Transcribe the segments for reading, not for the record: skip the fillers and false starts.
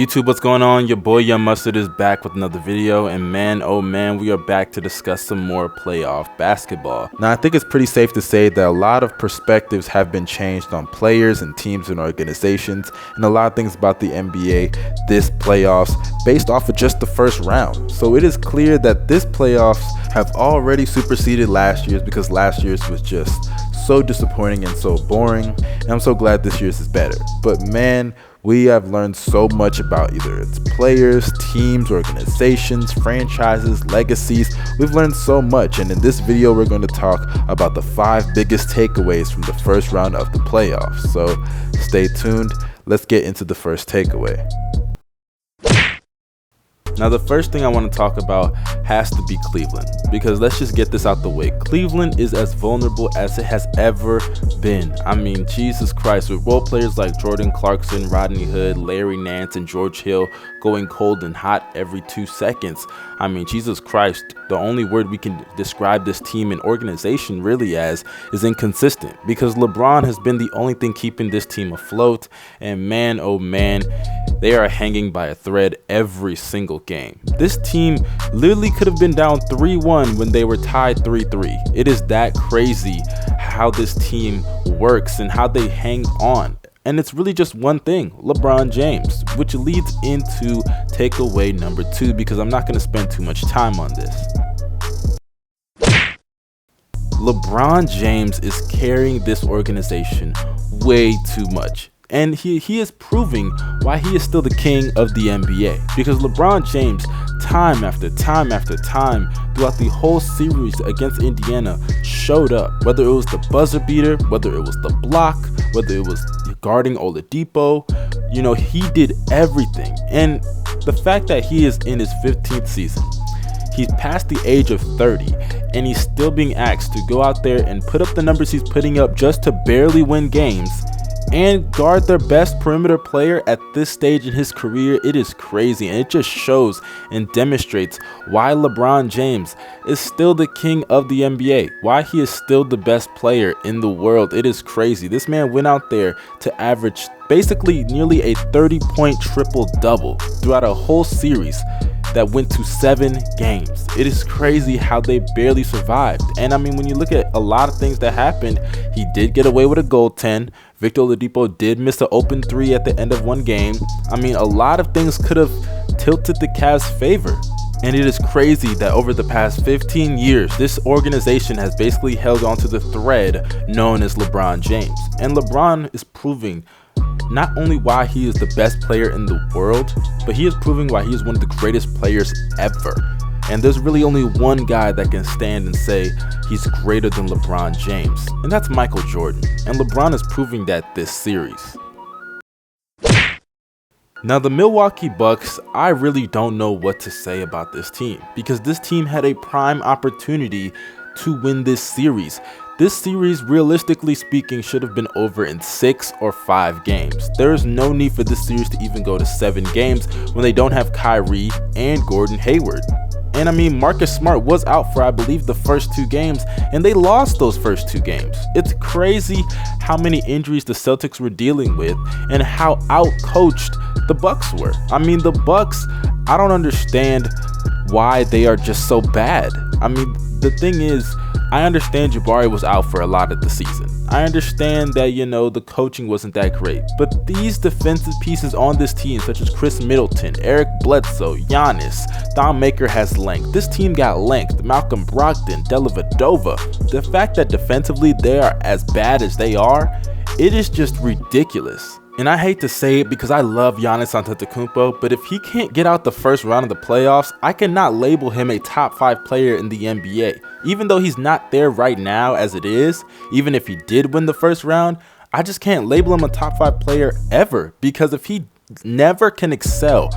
YouTube, what's going on? Your boy Young Mustard is back with another video, and man, oh man, we are back to discuss some more playoff basketball. Now, I think it's pretty safe to say that a lot of perspectives have been changed on players and teams and organizations, and a lot of things about the NBA this playoffs based off of just the first round. So it is clear that this playoffs have already superseded last year's, because last year's was just so disappointing and so boring, and I'm so glad this year's is better. But man, we have learned so much about either its players, teams, organizations, franchises, legacies. We've learned so much, and in this video we're going to talk about the 5 biggest takeaways from the first round of the playoffs. So stay tuned. Let's get into the first takeaway. Now, the first thing I want to talk about has to be Cleveland, because let's just get this out the way. Cleveland is as vulnerable as it has ever been. I mean, Jesus Christ, with role players like Jordan Clarkson, Rodney Hood, Larry Nance, and George Hill going cold and hot every 2 seconds. I mean, Jesus Christ, the only word we can describe this team and organization really as is inconsistent, because LeBron has been the only thing keeping this team afloat, and man, oh man, they are hanging by a thread every single game. This team literally could have been down 3-1 when they were tied 3-3. It is that crazy how this team works and how they hang on. And it's really just one thing, LeBron James, which leads into takeaway number 2, because I'm not going to spend too much time on this. LeBron James is carrying this organization way too much. And he is proving why he is still the king of the NBA, because LeBron James, time after time after time throughout the whole series against Indiana, showed up. Whether it was the buzzer beater, whether it was the block, whether it was guarding Oladipo, you know, he did everything. And the fact that he is in his 15th season, he's past the age of 30, and he's still being asked to go out there and put up the numbers he's putting up just to barely win games and guard their best perimeter player at this stage in his career. It is crazy, and it just shows and demonstrates why LeBron James is still the king of the NBA, why he is still the best player in the world. It is crazy. This man went out there to average basically nearly a 30-point triple-double throughout a whole series that went to 7 games. It is crazy how they barely survived. And I mean, when you look at a lot of things that happened, he did get away with a goaltend. Victor Oladipo did miss an open 3 at the end of one game. I mean, a lot of things could have tilted the Cavs' favor. And it is crazy that over the past 15 years, this organization has basically held onto the thread known as LeBron James. And LeBron is proving not only why he is the best player in the world, but he is proving why he is one of the greatest players ever. And there's really only one guy that can stand and say he's greater than LeBron James, and that's Michael Jordan. And LeBron is proving that this series. Now, the Milwaukee Bucks, I really don't know what to say about this team, because this team had a prime opportunity to win this series. This series, realistically speaking, should have been over in 6 or 5 games. There is no need for this series to even go to 7 games when they don't have Kyrie and Gordon Hayward. And I mean, Marcus Smart was out for, I believe, the first 2 games, and they lost those first 2 games. It's crazy how many injuries the Celtics were dealing with and how out-coached the Bucks were. I mean, the Bucks, I don't understand why they are just so bad. I mean, the thing is, I understand Jabari was out for a lot of the season. I understand that, you know, the coaching wasn't that great. But these defensive pieces on this team, such as Chris Middleton, Eric Bledsoe, Giannis, Thon Maker has length. This team got length. Malcolm Brogdon, Dellavedova. The fact that defensively they are as bad as they are, it is just ridiculous. And I hate to say it because I love Giannis Antetokounmpo, but if he can't get out the first round of the playoffs, I cannot label him a top 5 player in the NBA. Even though he's not there right now as it is, even if he did win the first round, I just can't label him a top 5 player ever, because if he never can excel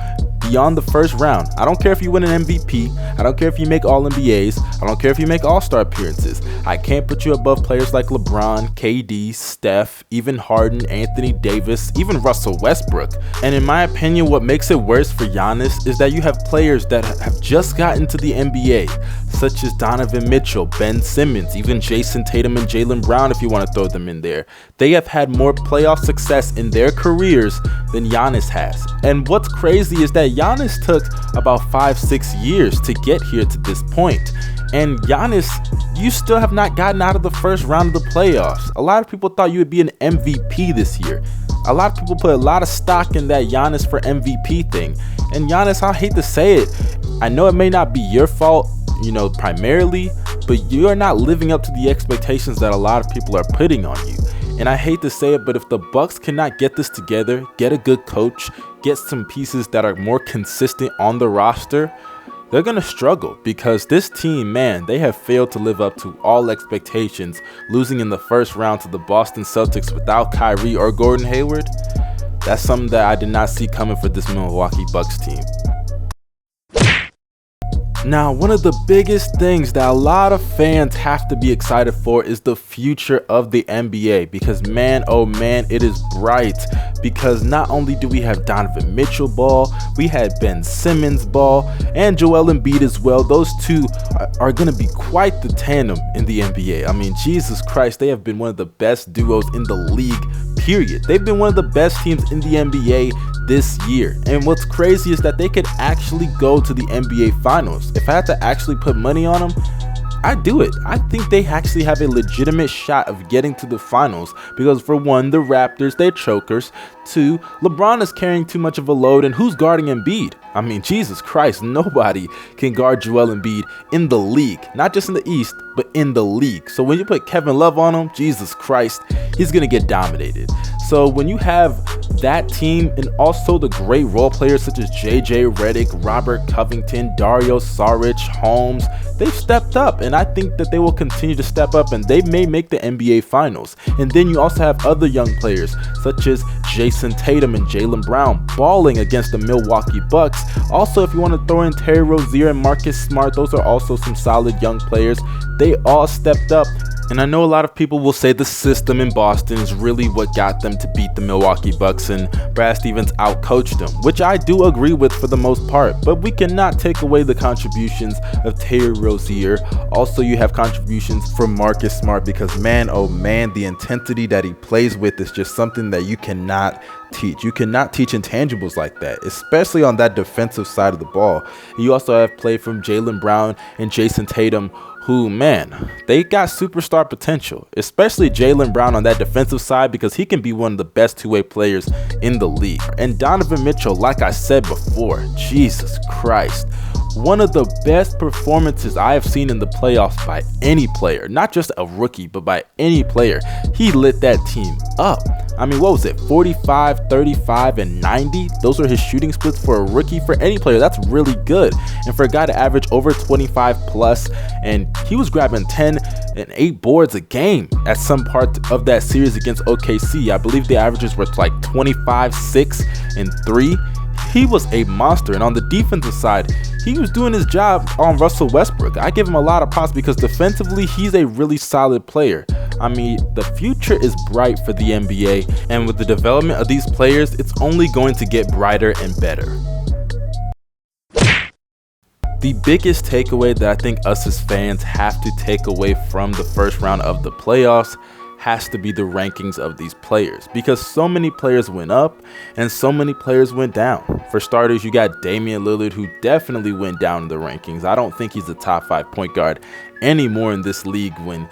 beyond the first round. I don't care if you win an MVP. I don't care if you make All-NBAs. I don't care if you make All-Star appearances. I can't put you above players like LeBron, KD, Steph, even Harden, Anthony Davis, even Russell Westbrook. And in my opinion, what makes it worse for Giannis is that you have players that have just gotten to the NBA, such as Donovan Mitchell, Ben Simmons, even Jason Tatum and Jaylen Brown if you want to throw them in there. They have had more playoff success in their careers than Giannis has. And what's crazy is that Giannis took about 5-6 years to get here to this point. And Giannis, you still have not gotten out of the first round of the playoffs. A lot of people thought you would be an MVP this year. A lot of people put a lot of stock in that Giannis for MVP thing. And Giannis, I hate to say it, I know it may not be your fault, primarily, but you are not living up to the expectations that a lot of people are putting on you. And I hate to say it, but if the Bucks cannot get this together, get a good coach, get some pieces that are more consistent on the roster, they're going to struggle, because this team, man, they have failed to live up to all expectations, losing in the first round to the Boston Celtics without Kyrie or Gordon Hayward. That's something that I did not see coming for this Milwaukee Bucks team. Now, one of the biggest things that a lot of fans have to be excited for is the future of the NBA, because man, oh man, it is bright. Because not only do we have Donovan Mitchell ball, we had Ben Simmons ball, and Joel Embiid as well. Those two are going to be quite the tandem in the NBA. I mean, Jesus Christ, they have been one of the best duos in the league, period. They've been one of the best teams in the NBA this year. And what's crazy is that they could actually go to the NBA Finals. If I had to actually put money on them, I'd do it. I think they actually have a legitimate shot of getting to the finals, because for one, the Raptors, they're chokers. Two, LeBron is carrying too much of a load, and who's guarding Embiid? I mean, Jesus Christ, nobody can guard Joel Embiid in the league. Not just in the East, but in the league. So when you put Kevin Love on him, Jesus Christ, he's going to get dominated. So when you have that team, and also the great role players such as JJ Redick, Robert Covington, Dario Saric, Holmes, they've stepped up, and I think that they will continue to step up, and they may make the NBA Finals. And then you also have other young players such as Jason Tatum and Jaylen Brown balling against the Milwaukee Bucks. Also, if you want to throw in Terry Rozier and Marcus Smart, those are also some solid young players. They all stepped up. And I know a lot of people will say the system in Boston is really what got them to beat the Milwaukee Bucks, and Brad Stevens outcoached them, which I do agree with for the most part. But we cannot take away the contributions of Terry Rozier. Also, you have contributions from Marcus Smart, because man, oh man, the intensity that he plays with is just something that you cannot teach. You cannot teach intangibles like that, especially on that defensive side of the ball. And you also have play from Jaylen Brown and Jason Tatum, who, man, they got superstar potential, especially Jaylen Brown on that defensive side, because he can be one of the best two-way players in the league. And Donovan Mitchell, like I said before, Jesus Christ, one of the best performances I have seen in the playoffs by any player, not just a rookie, but by any player. He lit that team up. I mean, what was it? 45, 35, and 90? Those are his shooting splits for a rookie. For any player, that's really good. And for a guy to average over 25 plus, and he was grabbing 10 and 8 boards a game at some part of that series against OKC. I believe the averages were like 25, 6, and 3. He was a monster. And on the defensive side, he was doing his job on Russell Westbrook. I give him a lot of props, because defensively, he's a really solid player. I mean, the future is bright for the NBA, and with the development of these players, it's only going to get brighter and better. The biggest takeaway that I think us as fans have to take away from the first round of the playoffs has to be the rankings of these players, because so many players went up and so many players went down. For starters, you got Damian Lillard, who definitely went down in the rankings. I don't think he's a top 5 point guard anymore in this league, when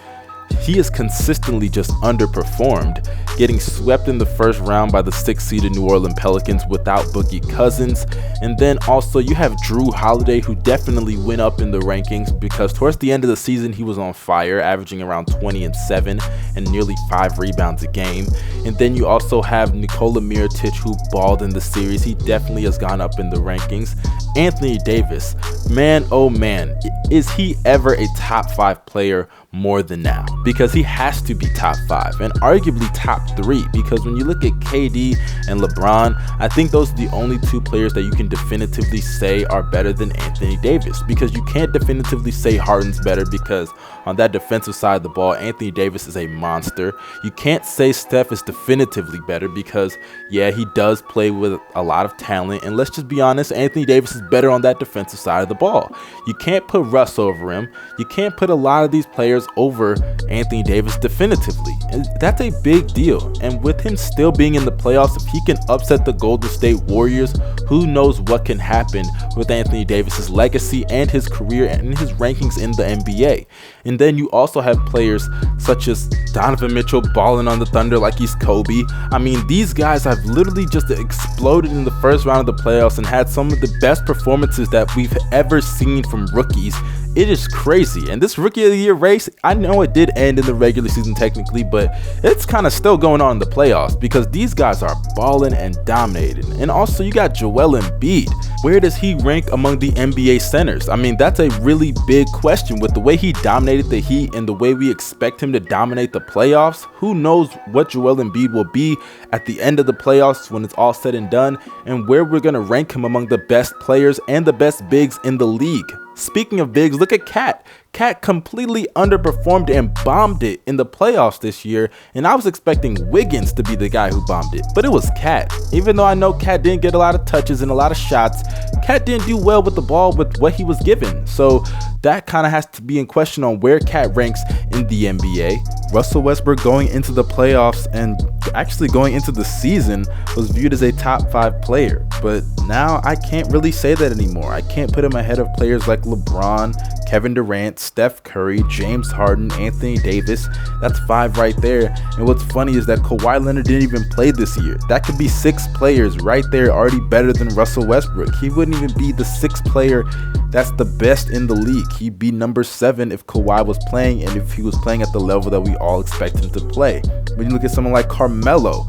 he has consistently just underperformed, getting swept in the first round by the 6th-seeded New Orleans Pelicans without Boogie Cousins. And then also you have Drew Holiday, who definitely went up in the rankings, because towards the end of the season he was on fire, averaging around 20 and 7 and nearly 5 rebounds a game. And then you also have Nikola Mirotic, who balled in the series. He definitely has gone up in the rankings. Anthony Davis, man, oh man, is he ever a top 5 player more than now, because he has to be top 5 and arguably top 3, because when you look at KD and LeBron, I think those are the only 2 players that you can definitively say are better than Anthony Davis, because you can't definitively say Harden's better, because on that defensive side of the ball, Anthony Davis is a monster. You can't say Steph is definitively better, because yeah, he does play with a lot of talent, and let's just be honest, Anthony Davis is better on that defensive side of the ball. You can't put Russ over him. You can't put a lot of these players over Anthony Davis definitively, and that's a big deal. And with him still being in the playoffs, if he can upset the Golden State Warriors, who knows what can happen with Anthony Davis's legacy and his career and his rankings in the NBA. And then you also have players such as Donovan Mitchell balling on the Thunder like he's Kobe. I mean, these guys have literally just exploded in the first round of the playoffs and had some of the best performances that we've ever seen from rookies. It is crazy. And this Rookie of the Year race, I know it did end in the regular season technically, but it's kind of still going on in the playoffs, because these guys are balling and dominating. And also you got Joel Embiid. Where does he rank among the NBA centers? I mean, that's a really big question. With the way he dominated the Heat and the way we expect him to dominate the playoffs, who knows what Joel Embiid will be at the end of the playoffs when it's all said and done, and where we're going to rank him among the best players and the best bigs in the league. Speaking of bigs, look at Cat. Cat completely underperformed and bombed it in the playoffs this year, and I was expecting Wiggins to be the guy who bombed it, but it was Cat. Even though I know Cat didn't get a lot of touches and a lot of shots, Cat didn't do well with the ball with what he was given. So that kind of has to be in question on where Cat ranks in the NBA. Russell Westbrook going into the playoffs and actually going into the season was viewed as a top 5 player, but now I can't really say that anymore. I can't put him ahead of players like LeBron, Kevin Durant, Steph Curry, James Harden, Anthony Davis. That's 5 right there. And what's funny is that Kawhi Leonard didn't even play this year. That could be 6 players right there already better than Russell Westbrook. He wouldn't even be the 6th player that's the best in the league. He'd be number 7 if Kawhi was playing, and if he was playing at the level that we all expect him to play. When you look at someone like Carmelo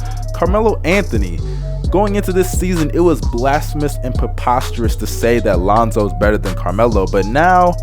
Anthony, going into this season, it was blasphemous and preposterous to say that Lonzo is better than Carmelo, but now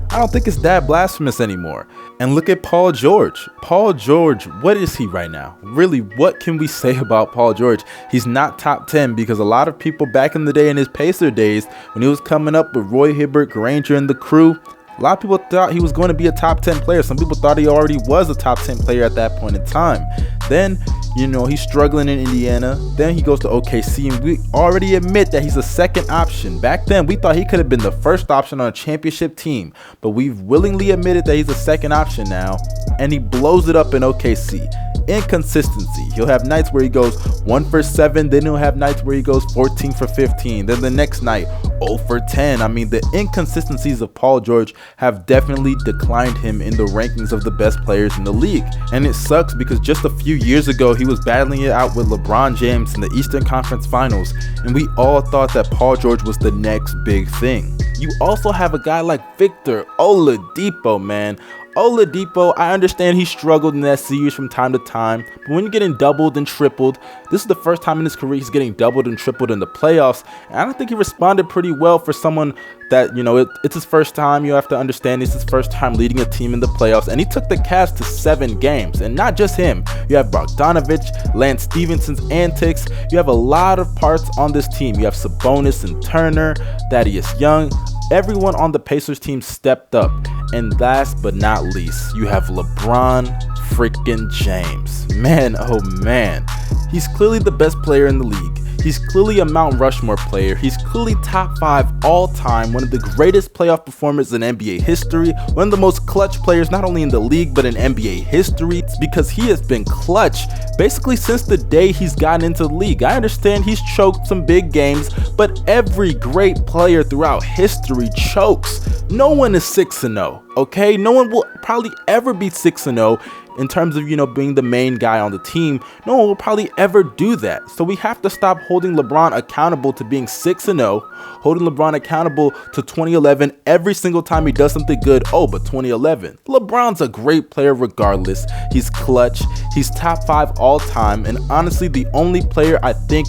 I don't think it's that blasphemous anymore. And look at Paul George. Paul George, what is he right now? Really, what can we say about Paul George? He's not top 10, because a lot of people back in the day, in his Pacer days, when he was coming up with Roy Hibbert, Granger, and the crew, a lot of people thought he was going to be a top 10 player. Some people thought he already was a top 10 player at that point in time. Then, you know, he's struggling in Indiana. Then he goes to OKC, and we already admit that he's a second option. Back then, we thought he could have been the first option on a championship team, but we've willingly admitted that he's a second option now, and he blows it up in OKC. Inconsistency. He'll have nights where he goes 1 for 7, then he'll have nights where he goes 14 for 15, then the next night 0 for 10. I mean, the inconsistencies of Paul George have definitely declined him in the rankings of the best players in the league. And it sucks, because just a few years ago he was battling it out with LeBron James in the Eastern Conference Finals, and we all thought that Paul George was the next big thing. You also have a guy like Victor Oladipo, man. Oladipo, I understand he struggled in that series from time to time, but when you're getting doubled and tripled, this is the first time in his career he's getting doubled and tripled in the playoffs, and I don't think he responded pretty well for someone that, you know, it's his first time. You have to understand it's his first time leading a team in the playoffs, and he took the Cavs to 7 games, and not just him. You have Bogdanovich, Lance Stevenson's antics. You have a lot of parts on this team. You have Sabonis and Turner, Thaddeus Young. Everyone on the Pacers team stepped up. And last but not least, you have LeBron freaking James. Man, oh man. He's clearly the best player in the league. He's clearly a Mount Rushmore player. He's clearly top 5 all time, one of the greatest playoff performers in NBA history, one of the most clutch players not only in the league but in NBA history. It's because he has been clutch basically since the day he's gotten into the league. I understand he's choked some big games, but every great player throughout history chokes. No one is 6-0, okay? No one will probably ever be 6-0 in terms of, you know, being the main guy on the team. No one will probably ever do that. So we have to stop holding LeBron accountable to being 6-0, holding LeBron accountable to 2011 every single time he does something good. Oh, but 2011. LeBron's a great player regardless. He's clutch. He's top 5 all time. And honestly, the only player I think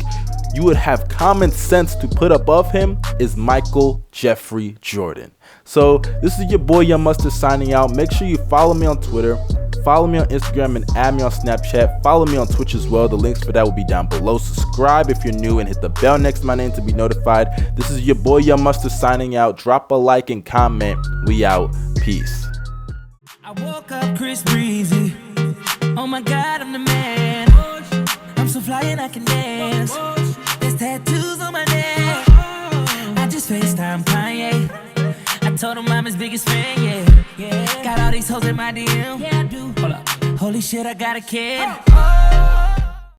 you would have common sense to put above him is Michael Jeffrey Jordan. So this is your boy Young Mustard signing out. Make sure you follow me on Twitter, follow me on Instagram, and add me on Snapchat. Follow me on Twitch as well. The links for that will be down below. Subscribe if you're new and hit the bell next to my name to be notified. This is your boy Young Mustard signing out. Drop a like and comment. We out. Peace. I woke up Chris Breezy. Oh my God, I'm the man. I'm so fly and I can dance. There's tattoos on my neck. I just FaceTime Kanye. I told him I'm his biggest fan, yeah. Got all these hoes in my DM. Yeah, I do. Hold up. Holy shit, I got a kid.